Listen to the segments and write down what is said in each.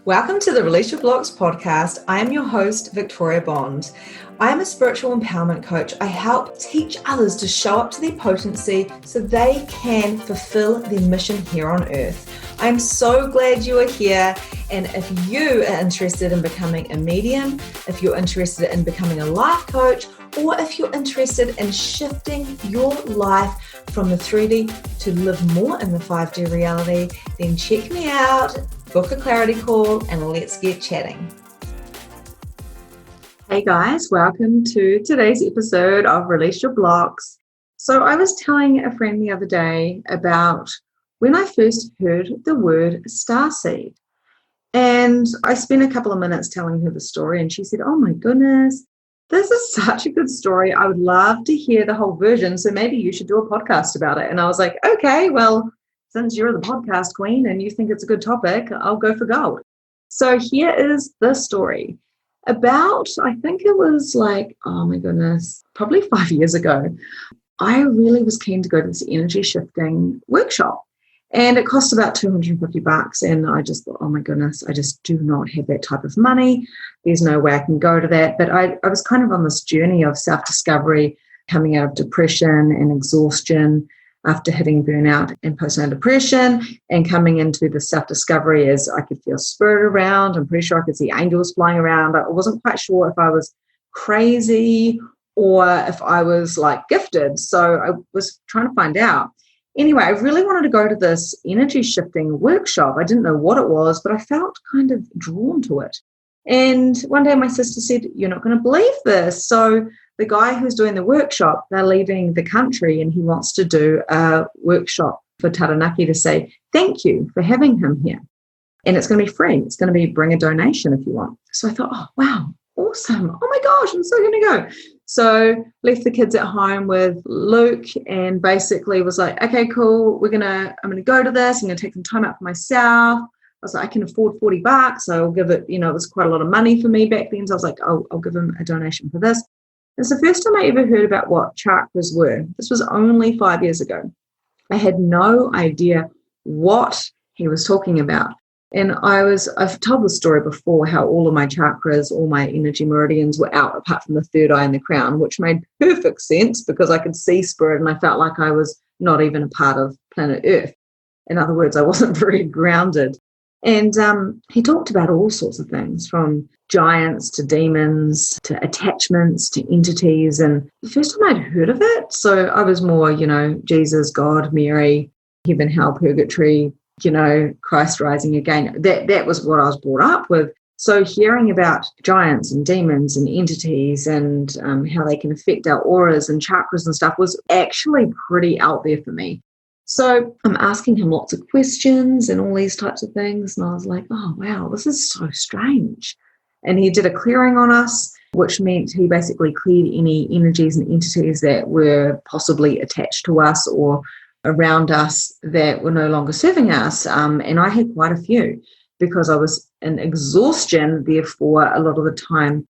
Welcome to the Release Your Blocks podcast. I am your host, Victoria Bond. I am a spiritual empowerment coach. I help teach others to show up to their potency so they can fulfill their mission here on earth. I'm so glad you are here. And if you are interested in becoming a medium, if you're interested in becoming a life coach, or if you're interested in shifting your life from the 3D to live more in the 5D reality, then check me out, book a clarity call, and let's get chatting. Hey guys, welcome to today's episode of Release Your Blocks. So I was telling a friend the other day about when I first heard the word starseed. And I spent a couple of minutes telling her the story, and she said, "Oh my goodness, this is such a good story. I would love to hear the whole version. So maybe you should do a podcast about it." And I was like, okay, well, since you're the podcast queen and you think it's a good topic, I'll go for gold. So here is the story. About, I think it was like, oh my goodness, probably 5 years ago, I really was keen to go to this energy shifting workshop. And it cost about $250. And I just thought, oh my goodness, I just do not have that type of money. There's no way I can go to that. But I was kind of on this journey of self-discovery, coming out of depression and exhaustion after hitting burnout and postnatal depression, and coming into the self-discovery as I could feel spirit around. I'm pretty sure I could see angels flying around. I wasn't quite sure if I was crazy or if I was like gifted. So I was trying to find out. Anyway, I really wanted to go to this energy shifting workshop. I didn't know what it was, but I felt kind of drawn to it. And one day my sister said, "You're not going to believe this." So the guy who's doing the workshop, they're leaving the country, and he wants to do a workshop for Taranaki to say thank you for having him here. And it's going to be free. It's going to be bring a donation if you want. So I thought, oh, wow, awesome. Oh my gosh, I'm so going to go. So left the kids at home with Luke and basically was like, okay, cool. I'm going to go to this. I'm going to take some time out for myself. I was like, I can afford $40. So I'll give it, it was quite a lot of money for me back then. So I was like, oh, I'll give him a donation for this. It's the first time I ever heard about what chakras were. This was only 5 years ago. I had no idea what he was talking about. And I've told the story before, how all of my chakras, all my energy meridians were out apart from the third eye and the crown, which made perfect sense because I could see spirit and I felt like I was not even a part of planet Earth. In other words, I wasn't very grounded. And he talked about all sorts of things, from giants to demons to attachments to entities. And the first time I'd heard of it, so I was more, Jesus, God, Mary, heaven, hell, purgatory, Christ rising again. That was what I was brought up with. So hearing about giants and demons and entities and how they can affect our auras and chakras and stuff was actually pretty out there for me. So I'm asking him lots of questions and all these types of things. And I was like, oh, wow, this is so strange. And he did a clearing on us, which meant he basically cleared any energies and entities that were possibly attached to us or around us that were no longer serving us. And I had quite a few because I was in exhaustion. Therefore, a lot of the time,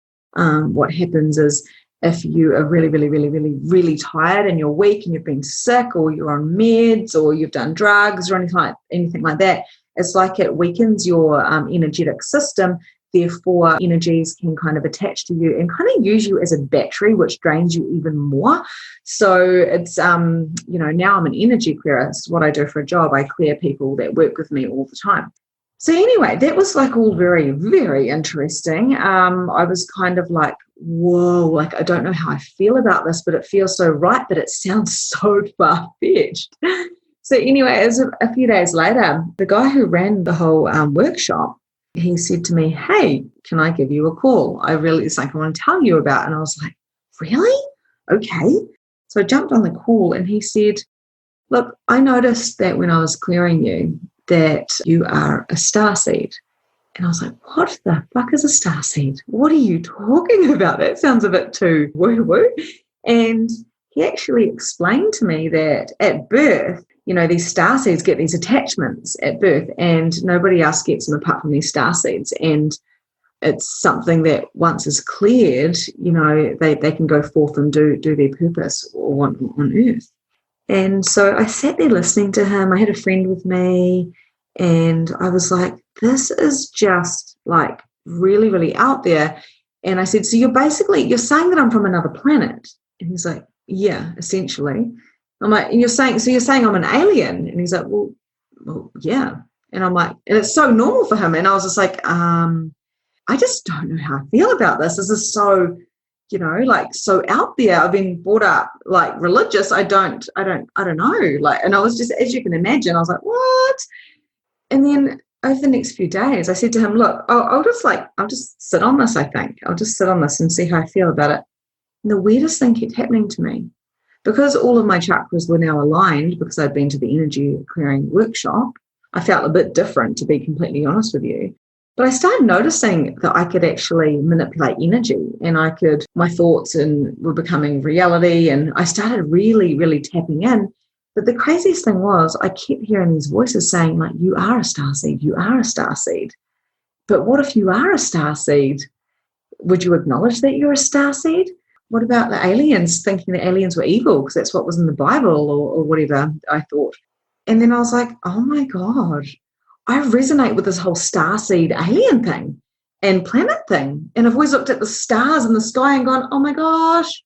what happens is if you are really, really, really, really, really tired and you're weak and you've been sick or you're on meds or you've done drugs or anything like that, it's like it weakens your energetic system. Therefore, energies can kind of attach to you and kind of use you as a battery, which drains you even more. So it's, now I'm an energy clearer. It's what I do for a job. I clear people that work with me all the time. So anyway, that was like all very, very interesting. I was kind of like, whoa, like I don't know how I feel about this, but it feels so right, but it sounds so far-fetched. So anyway, it was a few days later, the guy who ran the whole workshop, he said to me, "Hey, can I give you a call? It's something I want to tell you about." And I was like, really? Okay. So I jumped on the call and he said, "Look, I noticed that when I was clearing you, that you are a starseed." And I was like, what the fuck is a starseed? What are you talking about? That sounds a bit too woo-woo. And he actually explained to me that at birth, these starseeds get these attachments at birth and nobody else gets them apart from these starseeds. And it's something that once is cleared, they can go forth and do their purpose on Earth. And so I sat there listening to him. I had a friend with me and I was like, this is just like really, really out there. And I said, so you're saying that I'm from another planet? And he's like, yeah, essentially. I'm like, and you're saying I'm an alien? And he's like, well, yeah. And I'm like, and it's so normal for him. And I was just like, I just don't know how I feel about this. This is so, like so out there. I've been brought up like religious. I don't know. Like, and I was just, as you can imagine, I was like, what? And then over the next few days, I said to him, look, I'll just sit on this, I think. I'll just sit on this and see how I feel about it. And the weirdest thing kept happening to me. Because all of my chakras were now aligned, because I'd been to the energy clearing workshop, I felt a bit different, to be completely honest with you. But I started noticing that I could actually manipulate energy, and my thoughts were becoming reality, and I started really, really tapping in. But the craziest thing was I kept hearing these voices saying, like, you are a starseed, you are a starseed. But what if you are a starseed? Would you acknowledge that you're a starseed? What about the aliens, thinking that aliens were evil because that's what was in the Bible or whatever, I thought. And then I was like, oh my God, I resonate with this whole starseed alien thing and planet thing. And I've always looked at the stars in the sky and gone, oh my gosh,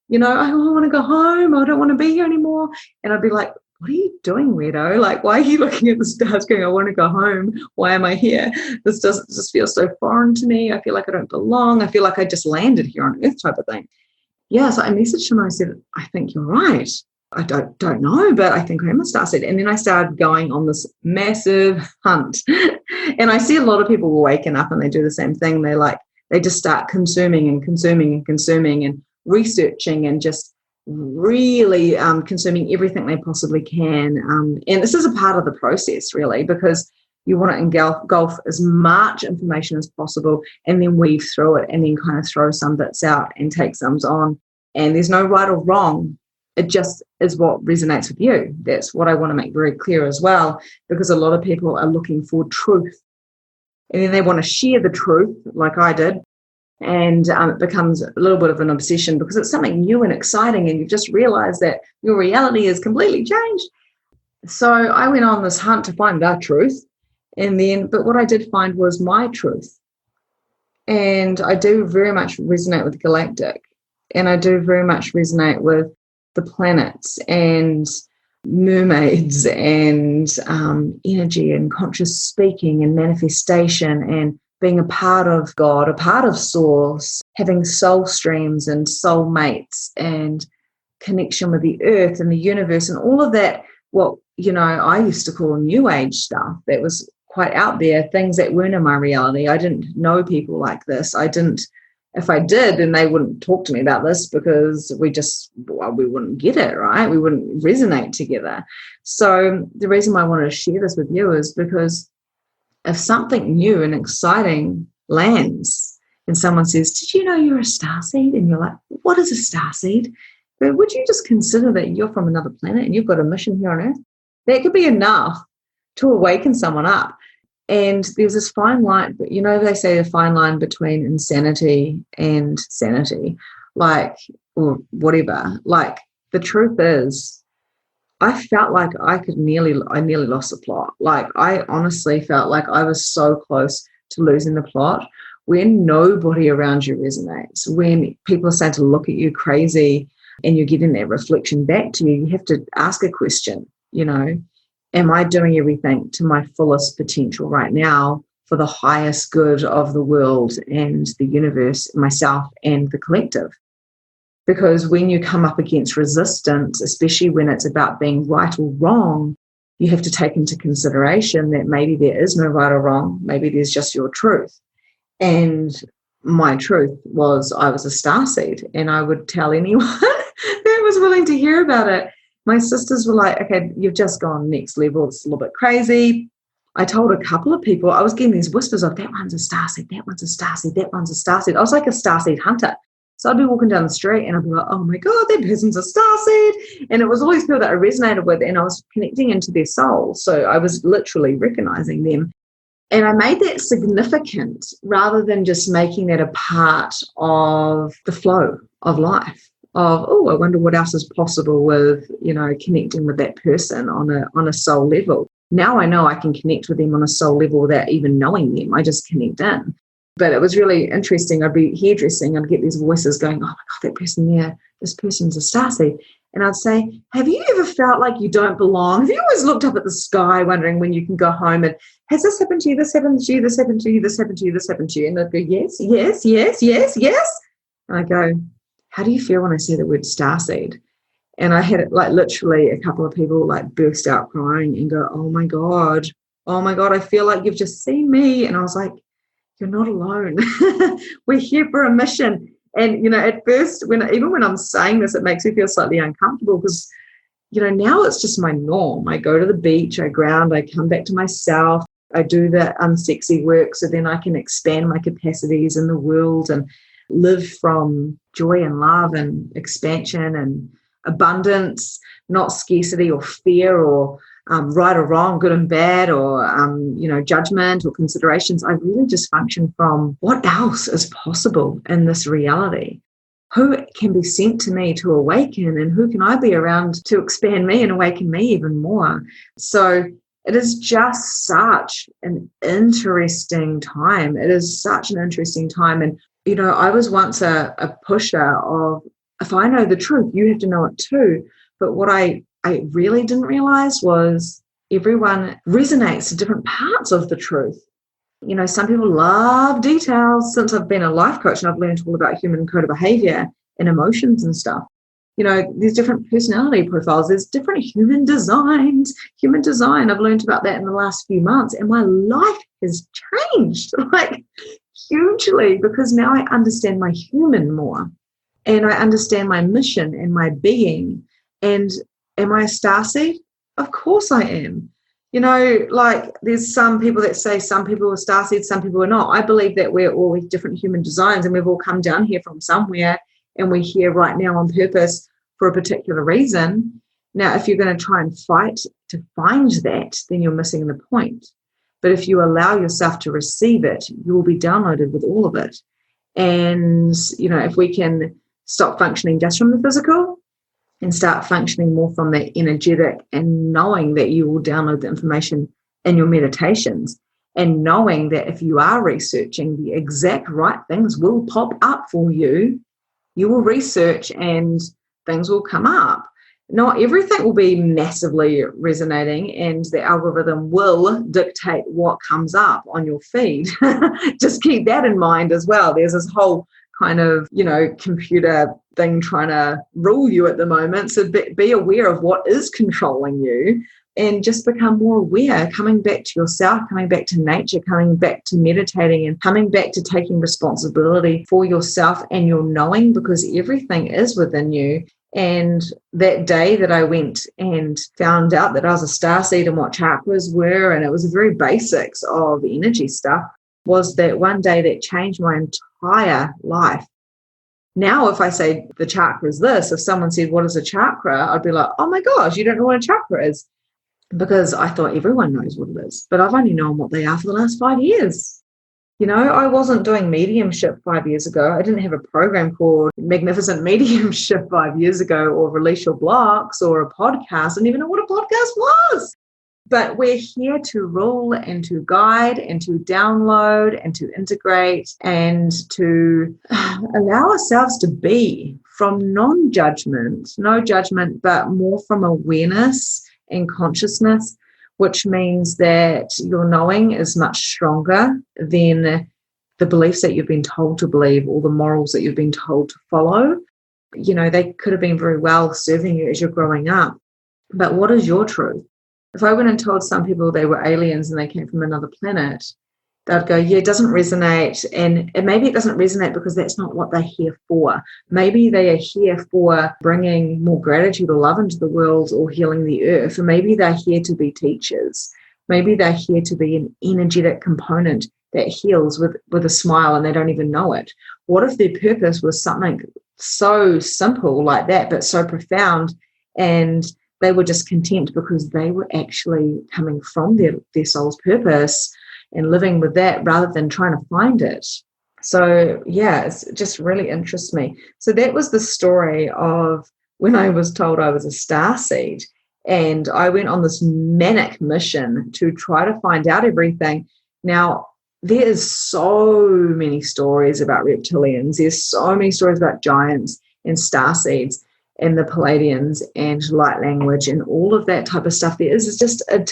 I want to go home. I don't want to be here anymore. And I'd be like, what are you doing, weirdo? Like, why are you looking at the stars going, I want to go home. Why am I here? This just feels so foreign to me. I feel like I don't belong. I feel like I just landed here on Earth type of thing. Yeah, so I messaged him and I said, I think you're right. I don't know, but I think I am a starseed. And then I started going on this massive hunt. And I see a lot of people waking up and they do the same thing. They just start consuming and consuming and consuming and researching and just really consuming everything they possibly can. And this is a part of the process, really, because you want to engulf as much information as possible and then weave through it and then kind of throw some bits out and take some on. And there's no right or wrong. It just is what resonates with you. That's what I want to make very clear as well, because a lot of people are looking for truth. And then they want to share the truth like I did. And it becomes a little bit of an obsession because it's something new and exciting and you just realize that your reality is completely changed. So I went on this hunt to find that truth. But what I did find was my truth. And I do very much resonate with galactic. And I do very much resonate with the planets and mermaids and energy and conscious speaking and manifestation and being a part of God, a part of Source, having soul streams and soul mates and connection with the earth and the universe and all of that, what, I used to call new age stuff that was quite out there, things that weren't in my reality. I didn't know people like this. If I did, then they wouldn't talk to me about this because we wouldn't get it, right? We wouldn't resonate together. So the reason why I wanted to share this with you is because if something new and exciting lands and someone says, did you know you're a starseed? And you're like, what is a starseed? But would you just consider that you're from another planet and you've got a mission here on Earth? That could be enough to awaken someone up. And there's this fine line, but they say a fine line between insanity and sanity, or whatever. Like, the truth is, I felt like I nearly lost the plot. Like, I honestly felt like I was so close to losing the plot when nobody around you resonates, when people are starting to look at you crazy and you're getting that reflection back to you. You have to ask a question, am I doing everything to my fullest potential right now for the highest good of the world and the universe, myself and the collective? Because when you come up against resistance, especially when it's about being right or wrong, you have to take into consideration that maybe there is no right or wrong. Maybe there's just your truth. And my truth was I was a starseed, and I would tell anyone that was willing to hear about it. My sisters were like, okay, you've just gone next level. It's a little bit crazy. I told a couple of people, I was getting these whispers of, that one's a starseed, that one's a starseed, that one's a starseed. I was like a starseed hunter. So I'd be walking down the street and I'd be like, oh my God, that person's a starseed. And it was always people that I resonated with, and I was connecting into their soul. So I was literally recognizing them. And I made that significant rather than just making that a part of the flow of life. Of, I wonder what else is possible with, connecting with that person on a soul level. Now I know I can connect with them on a soul level without even knowing them. I just connect in. But it was really interesting. I'd be hairdressing, I'd get these voices going, oh my God, that person there, this person's a starseed. And I'd say, have you ever felt like you don't belong? Have you always looked up at the sky wondering when you can go home and, has this happened to you, this happened to you, this happened to you, this happened to you, this happened to you? And they'd go, yes, yes, yes, yes, yes. And I go, how do you feel when I say the word starseed? And I had it like literally a couple of people like burst out crying and go, oh my God, I feel like you've just seen me. And I was like, you're not alone. We're here for a mission. And, at first, even when I'm saying this, it makes me feel slightly uncomfortable because, now it's just my norm. I go to the beach, I ground, I come back to myself, I do the unsexy work so then I can expand my capacities in the world and live from joy and love and expansion and abundance, not scarcity or fear or right or wrong, good and bad, or, judgment or considerations. I really just function from what else is possible in this reality. Who can be sent to me to awaken, and who can I be around to expand me and awaken me even more? So it is just such an interesting time. It is such an interesting time. And, I was once a pusher of, if I know the truth, you have to know it too. But what I really didn't realize was everyone resonates to different parts of the truth. Some people love details. Since I've been a life coach and I've learned all about human code of behavior and emotions and stuff, there's different personality profiles. There's different human design. I've learned about that in the last few months, and my life has changed like hugely because now I understand my human more, and I understand my mission and my being. And am I a starseed? Of course I am. There's some people that say some people are starseeds, some people are not. I believe that we're all with different human designs and we've all come down here from somewhere and we're here right now on purpose for a particular reason. Now, if you're going to try and fight to find that, then you're missing the point. But if you allow yourself to receive it, you will be downloaded with all of it. And, if we can stop functioning just from the physical and start functioning more from the energetic, and knowing that you will download the information in your meditations, and knowing that if you are researching, the exact right things will pop up for you. You will research and things will come up. Not everything will be massively resonating, and the algorithm will dictate what comes up on your feed. Just keep that in mind as well. There's this whole kind of, computer thing trying to rule you at the moment. So be aware of what is controlling you and just become more aware, coming back to yourself, coming back to nature, coming back to meditating, and coming back to taking responsibility for yourself and your knowing, because everything is within you. And that day that I went and found out that I was a starseed and what chakras were, and it was the very basics of energy stuff, was that one day that changed my entire life. Now, if I say the chakra is this, if someone said, what is a chakra? I'd be like, oh my gosh, you don't know what a chakra is. Because I thought everyone knows what it is. But I've only known what they are for the last 5 years. I wasn't doing mediumship 5 years ago. I didn't have a program called Magnificent Mediumship 5 years ago, or Release Your Blocks, or a podcast. I didn't even know what a podcast was. But we're here to rule and to guide and to download and to integrate and to allow ourselves to be from non-judgment, no judgment, but more from awareness and consciousness, which means that your knowing is much stronger than the beliefs that you've been told to believe or the morals that you've been told to follow. They could have been very well serving you as you're growing up. But what is your truth? If I went and told some people they were aliens and they came from another planet, they'd go, yeah, it doesn't resonate. And maybe it doesn't resonate because that's not what they're here for. Maybe they are here for bringing more gratitude or love into the world or healing the earth. Or maybe they're here to be teachers. Maybe they're here to be an energetic component that heals with a smile and they don't even know it. What if their purpose was something so simple like that, but so profound, and they were just content because they were actually coming from their soul's purpose and living with that rather than trying to find it. So, yeah, it just really interests me. So that was the story of when I was told I was a starseed. And I went on this manic mission to try to find out everything. Now, there is so many stories about reptilians. There's so many stories about giants and starseeds and the Palladians and light language and all of that type of stuff. There is just a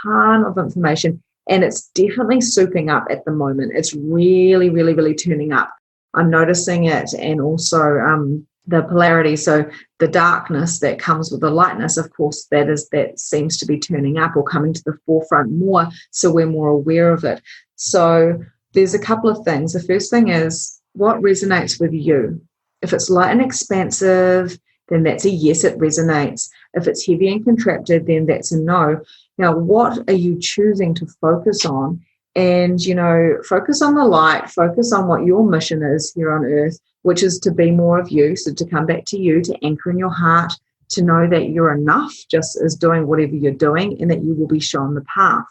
ton of information, and it's definitely souping up at the moment. It's really, really, really turning up. I'm noticing it, and also the polarity. So the darkness that comes with the lightness, of course, that seems to be turning up or coming to the forefront more, so we're more aware of it. So there's a couple of things. The first thing is what resonates with you. If it's light and expansive, then that's a yes, it resonates. If it's heavy and contracted, then that's a no. Now, what are you choosing to focus on? And, focus on the light, focus on what your mission is here on earth, which is to be more of you, so to come back to you, to anchor in your heart, to know that you're enough just as doing whatever you're doing, and that you will be shown the path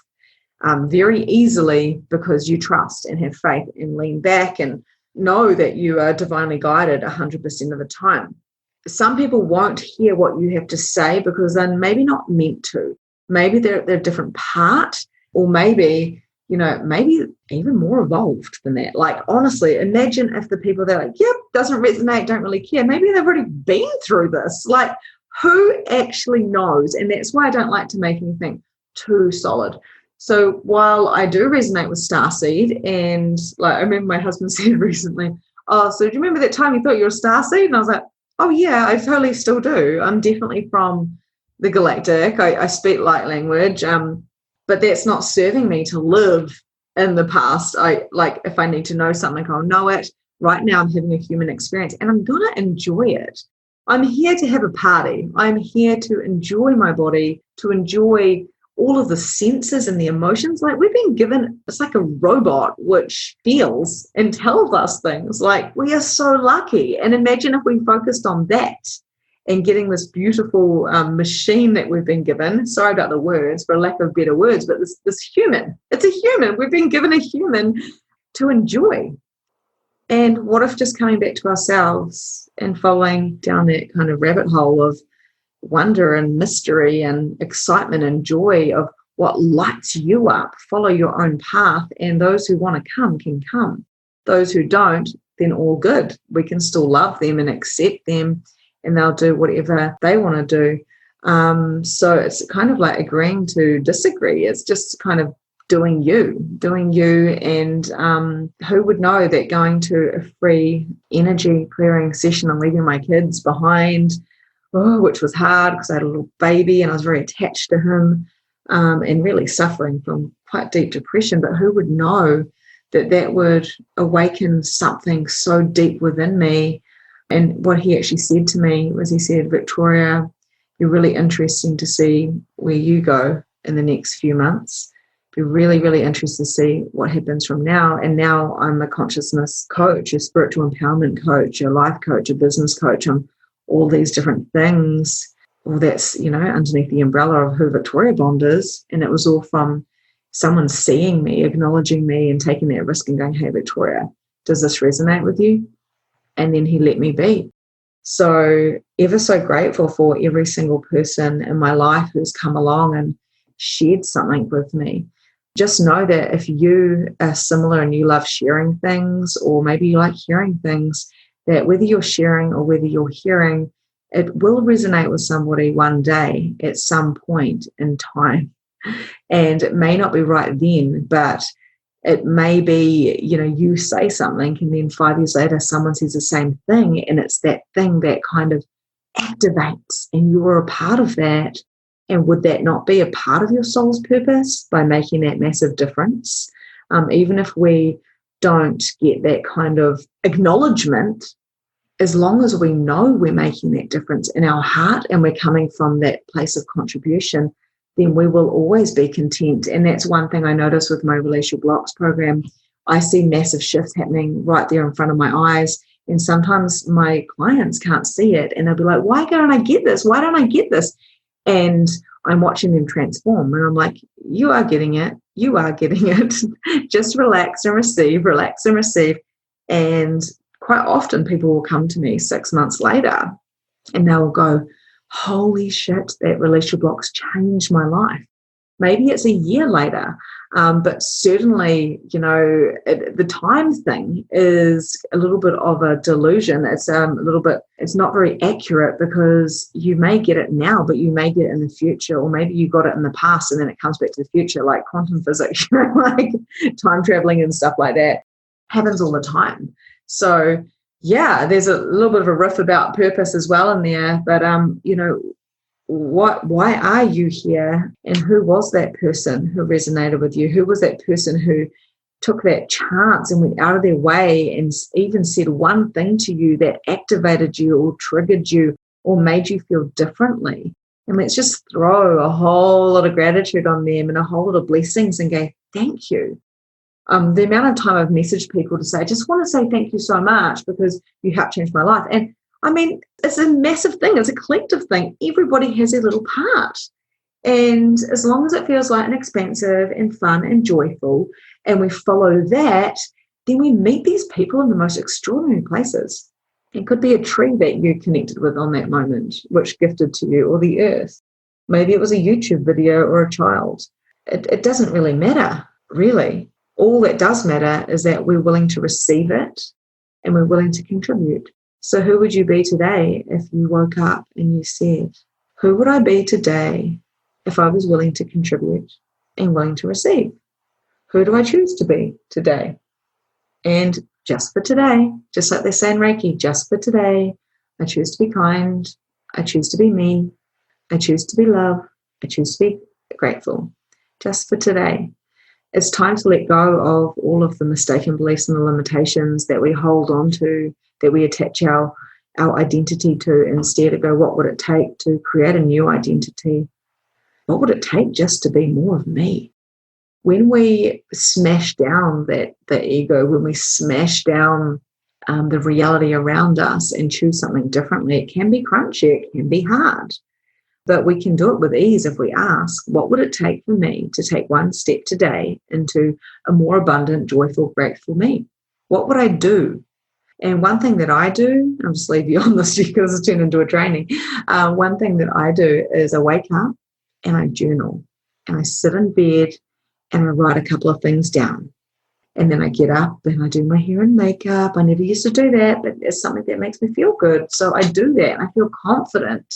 very easily, because you trust and have faith and lean back and know that you are divinely guided 100% of the time. Some people won't hear what you have to say because they're maybe not meant to. Maybe they're a different part, or maybe even more evolved than that. Like, honestly, imagine if the people that are like, yep, doesn't resonate, don't really care, maybe they've already been through this. Like, who actually knows? And that's why I don't like to make anything too solid. So while I do resonate with starseed, and like I remember my husband said recently, oh, so do you remember that time you thought you were a starseed? And I was like, oh yeah, I totally still do. I'm definitely from the galactic. I speak light language, but that's not serving me to live in the past. If I need to know something, I'll know it. Right now I'm having a human experience, and I'm going to enjoy it. I'm here to have a party. I'm here to enjoy my body, to enjoy all of the senses and the emotions. Like, we've been given, it's like a robot which feels and tells us things. Like, we are so lucky. And imagine if we focused on that and getting this beautiful machine that we've been given. Sorry about the words, for lack of better words, but this human, it's a human. We've been given a human to enjoy. And what if just coming back to ourselves and following down that kind of rabbit hole of wonder and mystery and excitement and joy of what lights you up? Follow your own path, and those who want to come can come. Those who don't, then all good. We can still love them and accept them, and they'll do whatever they want to do. So it's kind of like agreeing to disagree. It's just kind of doing you. And who would know that going to a free energy clearing session and leaving my kids behind, which was hard because I had a little baby and I was very attached to him, and really suffering from quite deep depression. But who would know that would awaken something so deep within me? And what he actually said to me was, he said, Victoria, you're really interesting to see where you go in the next few months. Be really, really interested to see what happens from now. And now I'm a consciousness coach, a spiritual empowerment coach, a life coach, a business coach. I'm all these different things. Well, that's, underneath the umbrella of who Victoria Bond is. And it was all from someone seeing me, acknowledging me, and taking that risk and going, hey, Victoria, does this resonate with you? And then he let me be. So ever so grateful for every single person in my life who's come along and shared something with me. Just know that if you are similar and you love sharing things, or maybe you like hearing things, that whether you're sharing or whether you're hearing, it will resonate with somebody one day at some point in time. And it may not be right then, but it may be, you say something and then 5 years later someone says the same thing, and it's that thing that kind of activates and you were a part of that. And would that not be a part of your soul's purpose by making that massive difference? Even if we don't get that kind of acknowledgement, as long as we know we're making that difference in our heart and we're coming from that place of contribution, then we will always be content. And that's one thing I notice with my Release Your Blocks program. I see massive shifts happening right there in front of my eyes. And sometimes my clients can't see it. And they'll be like, why don't I get this? Why don't I get this? And I'm watching them transform. And I'm like, you are getting it. You are getting it. Just relax and receive, relax and receive. And quite often people will come to me 6 months later and they'll go, holy shit, that relational blocks changed my life. Maybe it's a year later, but certainly, the time thing is a little bit of a delusion. It's it's not very accurate, because you may get it now, but you may get it in the future, or maybe you got it in the past and then it comes back to the future, like quantum physics, like time traveling and stuff like that happens all the time. So yeah, there's a little bit of a riff about purpose as well in there, but why are you here, and who was that person who resonated with you? Who was that person who took that chance and went out of their way and even said one thing to you that activated you or triggered you or made you feel differently? And let's just throw a whole lot of gratitude on them and a whole lot of blessings and go, thank you. The amount of time I've messaged people to say, I just want to say thank you so much because you helped change my life. And I mean, it's a massive thing. It's a collective thing. Everybody has their little part. And as long as it feels light and expansive and fun and joyful, and we follow that, then we meet these people in the most extraordinary places. It could be a tree that you connected with on that moment, which gifted to you, or the earth. Maybe it was a YouTube video or a child. It doesn't really matter, really. All that does matter is that we're willing to receive it and we're willing to contribute. So who would you be today if you woke up and you said, who would I be today if I was willing to contribute and willing to receive? Who do I choose to be today? And just for today, just like they say in Reiki, just for today, I choose to be kind. I choose to be me. I choose to be love. I choose to be grateful. Just for today. It's time to let go of all of the mistaken beliefs and the limitations that we hold on to, that we attach our identity to, instead of go, what would it take to create a new identity? What would it take just to be more of me? When we smash down the ego, when we smash down the reality around us and choose something differently, it can be crunchy, it can be hard. But we can do it with ease if we ask, what would it take for me to take one step today into a more abundant, joyful, grateful me? What would I do? And one thing that I do, I'll just leave you on this because it's turned into a training. One thing that I do is I wake up and I journal, and I sit in bed and I write a couple of things down. And then I get up and I do my hair and makeup. I never used to do that, but it's something that makes me feel good. So I do that and I feel confident.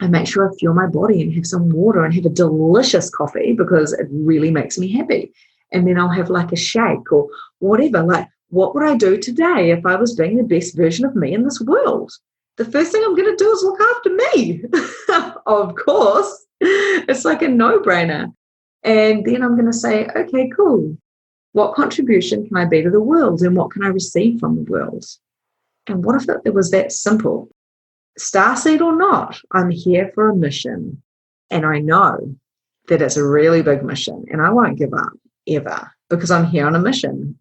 I make sure I fuel my body and have some water and have a delicious coffee because it really makes me happy. And then I'll have like a shake or whatever. Like, what would I do today if I was being the best version of me in this world? The first thing I'm going to do is look after me. Of course. It's like a no-brainer. And then I'm going to say, okay, cool. What contribution can I be to the world, and what can I receive from the world? And what if it was that simple? Starseed or not, I'm here for a mission. And I know that it's a really big mission, and I won't give up ever because I'm here on a mission.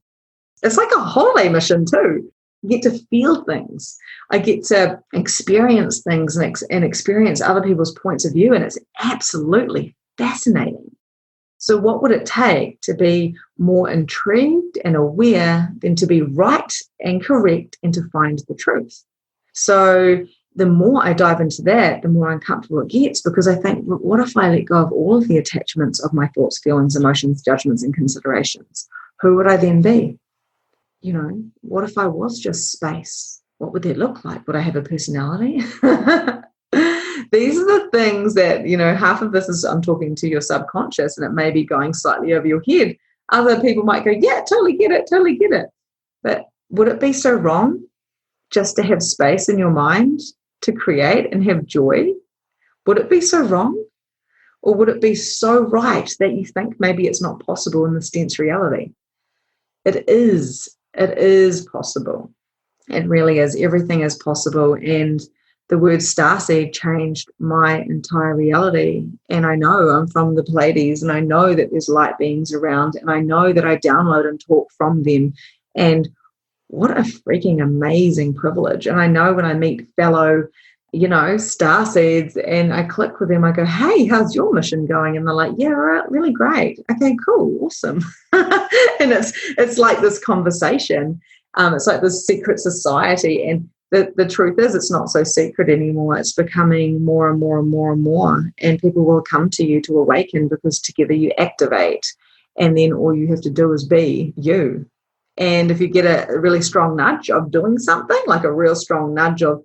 It's like a holiday mission too. I get to feel things. I get to experience things and experience other people's points of view, and it's absolutely fascinating. So what would it take to be more intrigued and aware than to be right and correct and to find the truth? So the more I dive into that, the more uncomfortable it gets, because I think, what if I let go of all of the attachments of my thoughts, feelings, emotions, judgments, and considerations? Who would I then be? You know, what if I was just space? What would that look like? Would I have a personality? These are the things that, half of this is I'm talking to your subconscious, and it may be going slightly over your head. Other people might go, yeah, totally get it, totally get it. But would it be so wrong just to have space in your mind to create and have joy? Would it be so wrong? Or would it be so right that you think maybe it's not possible in this dense reality? It is. It is possible. It really is. Everything is possible. And the word starseed changed my entire reality. And I know I'm from the Pleiades, and I know that there's light beings around, and I know that I download and talk from them. And what a freaking amazing privilege. And I know when I meet fellow, starseeds, and I click with them, I go, hey, how's your mission going? And they're like, yeah, really great. Okay, cool, awesome. And it's like this conversation. It's like this secret society, and the truth is it's not so secret anymore. It's becoming more and more and more and more. And people will come to you to awaken because together you activate. And then all you have to do is be you. And if you get a really strong nudge of doing something, like a real strong nudge of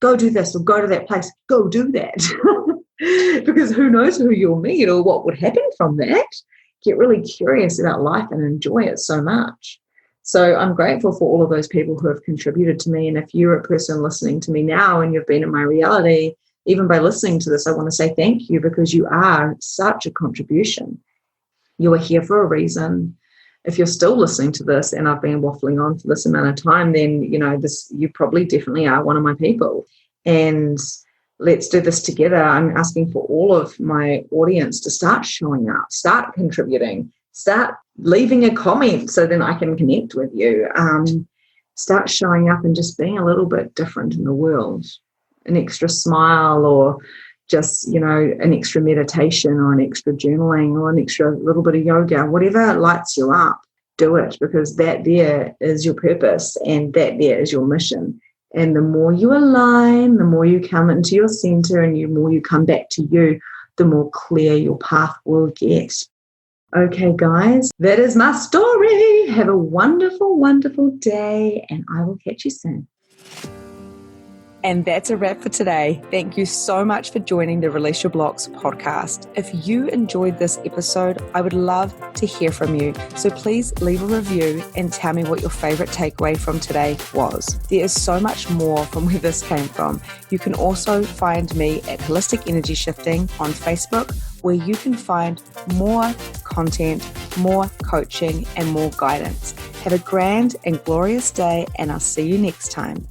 go do this or go to that place, go do that. Because who knows who you'll meet or what would happen from that. Get really curious about life and enjoy it so much. So I'm grateful for all of those people who have contributed to me. And if you're a person listening to me now and you've been in my reality, even by listening to this, I want to say thank you, because you are such a contribution. You are here for a reason. If you're still listening to this and I've been waffling on for this amount of time, then, you probably definitely are one of my people. And let's do this together. I'm asking for all of my audience to start showing up, start contributing, start leaving a comment so then I can connect with you. Start showing up and just being a little bit different in the world. An extra smile, or just, an extra meditation, or an extra journaling, or an extra little bit of yoga, whatever lights you up, do it, because that there is your purpose and that there is your mission. And the more you align, the more you come into your center and the more you come back to you, the more clear your path will get. Okay, guys, that is my story. Have a wonderful, wonderful day, and I will catch you soon. And that's a wrap for today. Thank you so much for joining the Release Your Blocks podcast. If you enjoyed this episode, I would love to hear from you. So please leave a review and tell me what your favorite takeaway from today was. There is so much more from where this came from. You can also find me at Holistic Energy Shifting on Facebook, where you can find more content, more coaching, and more guidance. Have a grand and glorious day, and I'll see you next time.